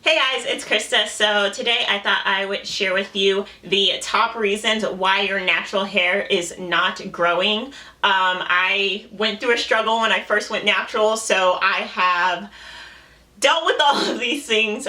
Hey guys, it's Krista. So today I thought I would share with you the top reasons why your natural hair is not growing. I went through a struggle when I first went natural, so I have dealt with all of these things.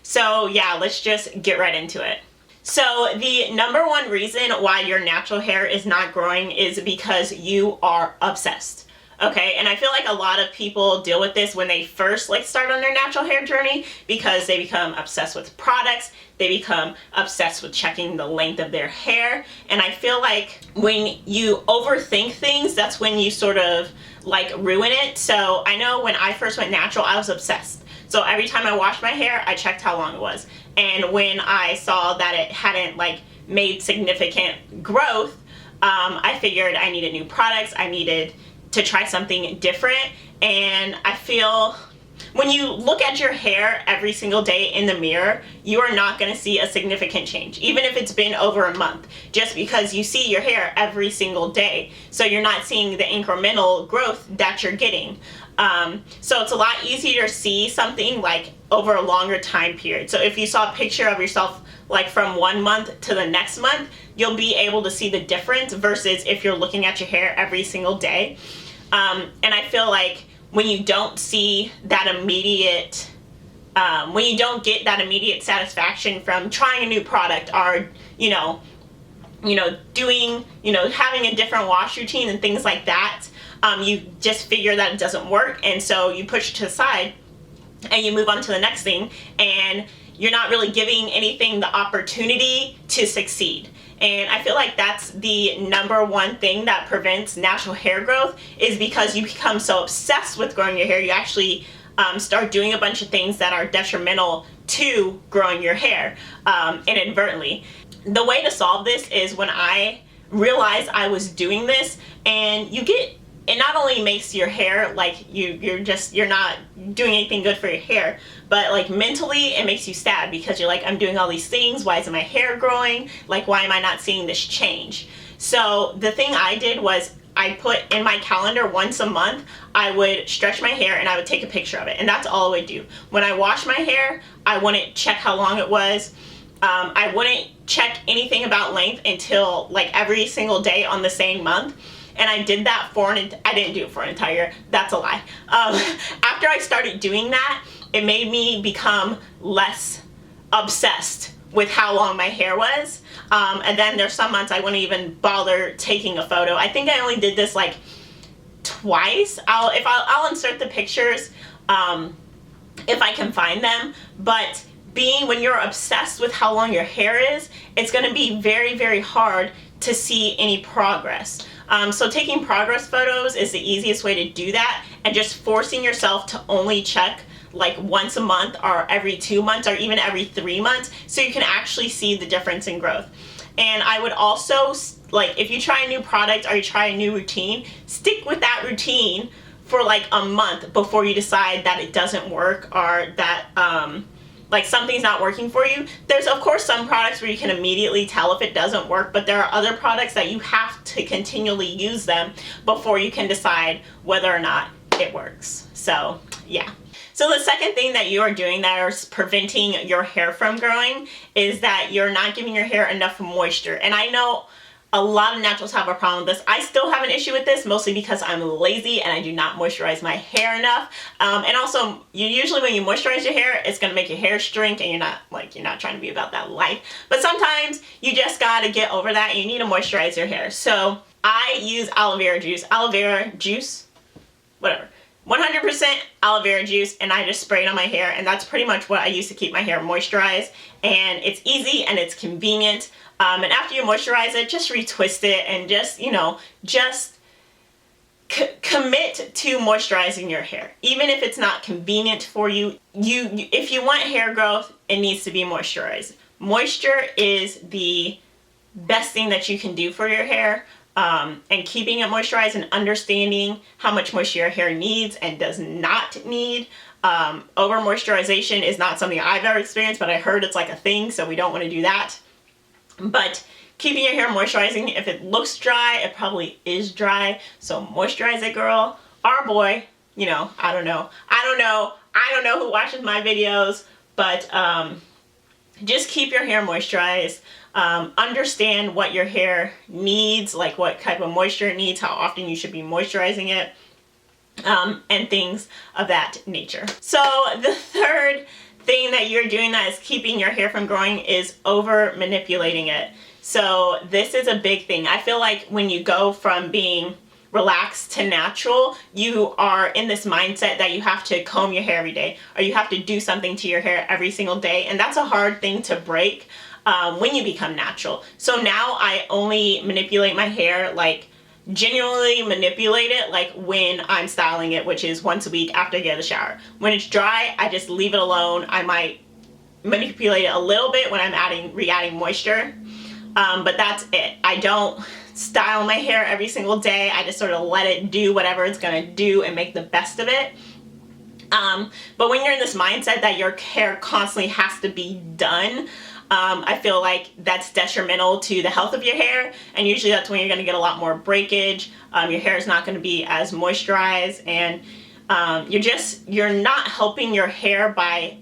So yeah, let's just get right into it. So the number one reason why your natural hair is not growing is because you are obsessed. Okay, and I feel like a lot of people deal with this when they first start on their natural hair journey because they become obsessed with products, they become obsessed with checking the length of their hair, and I feel like when you overthink things, that's when you sort of ruin it. So I know when I first went natural, I was obsessed. So every time I washed my hair, I checked how long it was. And when I saw that it hadn't made significant growth, I figured I needed new products, I needed to try something different. And I feel when you look at your hair every single day in the mirror, you are not going to see a significant change, even if it's been over a month, just because you see your hair every single day. So you're not seeing the incremental growth that you're getting. So it's a lot easier to see something over a longer time period. So if you saw a picture of yourself from 1 month to the next month, you'll be able to see the difference versus if you're looking at your hair every single day. And I feel like when you don't see that immediate, when you don't get that immediate satisfaction from trying a new product or, doing, having a different wash routine and things like that, you just figure that it doesn't work. And so you push it to the side and you move on to the next thing, and you're not really giving anything the opportunity to succeed. And I feel like that's the number one thing that prevents natural hair growth, is because you become so obsessed with growing your hair, you actually start doing a bunch of things that are detrimental to growing your hair inadvertently. The way to solve this is when I realized I was doing this, and it not only makes your hair you're not doing anything good for your hair, but mentally it makes you sad because you're I'm doing all these things, why isn't my hair growing, why am I not seeing this change? So the thing I did was I put in my calendar once a month, I would stretch my hair and I would take a picture of it, and that's all I would do. When I wash my hair, I wouldn't check how long it was. I wouldn't check anything about length until every single day on the same month. And I did that I didn't do it for an entire year. That's a lie. After I started doing that, it made me become less obsessed with how long my hair was. And then there's some months I wouldn't even bother taking a photo. I think I only did this twice. I'll insert the pictures if I can find them. But when you're obsessed with how long your hair is, it's going to be very, very hard to see any progress. So taking progress photos is the easiest way to do that, and just forcing yourself to only check once a month or every 2 months or even every 3 months, so you can actually see the difference in growth. And I would also, if you try a new product or you try a new routine, stick with that routine for a month before you decide that it doesn't work or that something's not working for you. There's of course some products where you can immediately tell if it doesn't work, but there are other products that you have to continually use them before you can decide whether or not it works. So yeah. So the second thing that you are doing that is preventing your hair from growing is that you're not giving your hair enough moisture. And I know a lot of naturals have a problem with this. I still have an issue with this, mostly because I'm lazy and I do not moisturize my hair enough. And also, usually when you moisturize your hair, it's gonna make your hair shrink, and you're not trying to be about that life. But sometimes you just gotta get over that and you need to moisturize your hair. So I use aloe vera juice, whatever. 100% aloe vera juice, and I just spray it on my hair, and that's pretty much what I use to keep my hair moisturized. And it's easy and it's convenient. And after you moisturize it, just retwist it and just commit to moisturizing your hair. Even if it's not convenient for you, if you want hair growth, it needs to be moisturized. Moisture is the best thing that you can do for your hair. And keeping it moisturized and understanding how much moisture your hair needs and does not need. Over moisturization is not something I've ever experienced, but I heard it's a thing, so we don't want to do that. But keeping your hair moisturizing, if it looks dry, it probably is dry. So moisturize it, girl or boy. I don't know. I don't know who watches my videos, but just keep your hair moisturized. Understand what your hair needs, like what type of moisture it needs, how often you should be moisturizing it, and things of that nature. So the third thing that you're doing that is keeping your hair from growing is over manipulating it. So this is a big thing. I feel like when you go from being relaxed to natural, you are in this mindset that you have to comb your hair every day, or you have to do something to your hair every single day, and that's a hard thing to break when you become natural. So now I only manipulate my hair, like genuinely manipulate it, like when I'm styling it, which is once a week after I get out of the shower. When it's dry, I just leave it alone. I might manipulate it a little bit when I'm re-adding moisture, but that's it. I don't style my hair every single day. I just sort of let it do whatever it's gonna do and make the best of it. But when you're in this mindset that your hair constantly has to be done, I feel like that's detrimental to the health of your hair, and usually that's when you're gonna get a lot more breakage. Your hair is not gonna be as moisturized, and you're not helping your hair by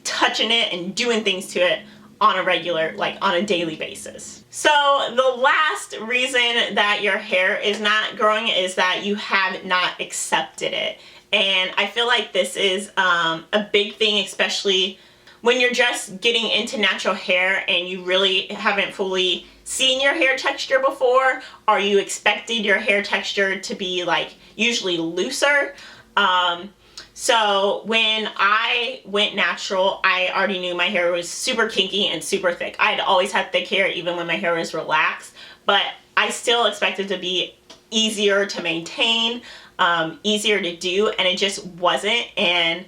touching it and doing things to it on a regular, like on a daily basis. So the last reason that your hair is not growing is that you have not accepted it. And I feel like this is a big thing, especially when you're just getting into natural hair and you really haven't fully seen your hair texture before, or you expected your hair texture to be like usually looser. So when I went natural, I already knew my hair was super kinky and super thick. I'd always had thick hair even when my hair was relaxed, but I still expected to be easier to maintain, easier to do, and it just wasn't. And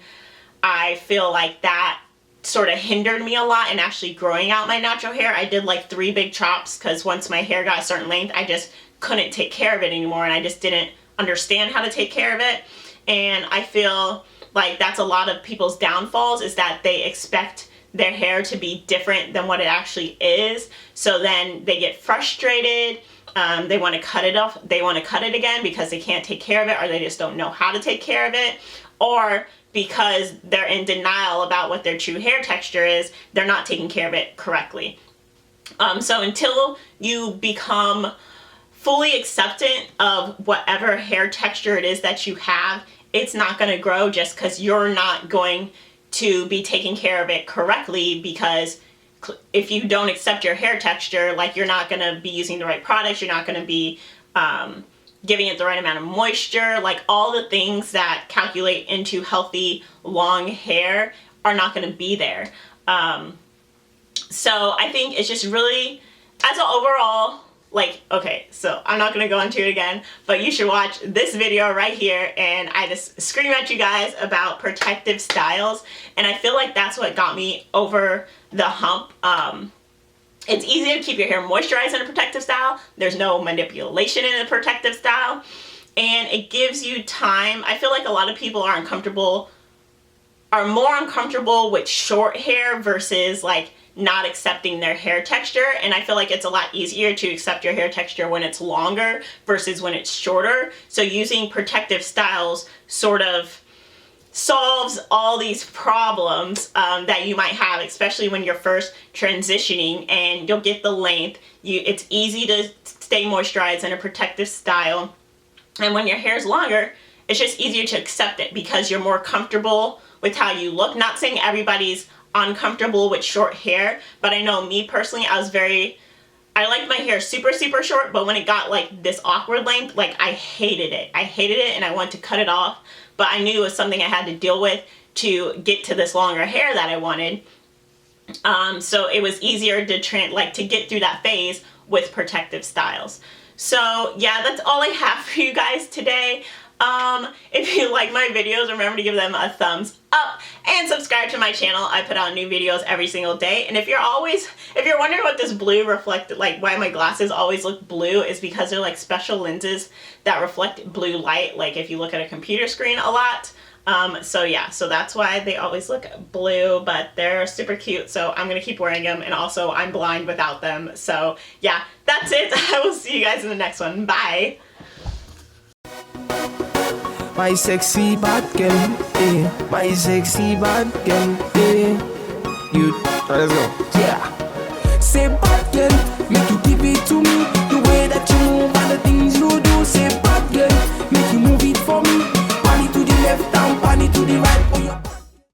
I feel like that sort of hindered me a lot in actually growing out my natural hair. I did like 3 big chops because once my hair got a certain length, I just couldn't take care of it anymore, and I just didn't understand how to take care of it. And I feel like that's a lot of people's downfalls, is that they expect their hair to be different than what it actually is. So then they get frustrated. They want to cut it off. They want to cut it again because they can't take care of it, or they just don't know how to take care of it, or because they're in denial about what their true hair texture is, they're not taking care of it correctly. So until you become fully acceptant of whatever hair texture it is that you have, it's not going to grow just because you're not going to be taking care of it correctly. Because if you don't accept your hair texture, like you're not going to be using the right products, you're not going to be giving it the right amount of moisture, like all the things that calculate into healthy long hair are not going to be there. So I think it's just really, as an overall, like, okay, so I'm not going to go into it again, but you should watch this video right here, and I just scream at you guys about protective styles, and I feel like that's what got me over the hump. It's easy to keep your hair moisturized in a protective style. There's no manipulation in a protective style, and it gives you time. I feel like a lot of people are more uncomfortable with short hair versus like not accepting their hair texture, and I feel like it's a lot easier to accept your hair texture when it's longer versus when it's shorter. So using protective styles sort of solves all these problems that you might have, especially when you're first transitioning, and you'll get the length. It's easy to stay moisturized in a protective style, and when your hair is longer, it's just easier to accept it because you're more comfortable with how you look. Not saying everybody's uncomfortable with short hair, but I know me personally, I liked my hair super short, but when it got like this awkward length, like I hated it and I wanted to cut it off, but I knew it was something I had to deal with to get to this longer hair that I wanted. So it was easier to get through that phase with protective styles. So yeah, that's all I have for you guys today. If you like my videos, remember to give them a thumbs up and subscribe to my channel. I put out new videos every single day. And if you're wondering what this blue why my glasses always look blue, is because they're like special lenses that reflect blue light, like if you look at a computer screen a lot. So yeah, so that's why they always look blue, but they're super cute, so I'm gonna keep wearing them, and also I'm blind without them. So yeah, that's it. I will see you guys in the next one. Bye! My sexy bad girl, eh. My sexy bad girl, eh. You, let's go. Yeah. Say bad girl, make you give it to me. The way that you move and the things you do. Say bad girl, make you move it for me. Pan it to the left and pan it to the right. Oh, yeah.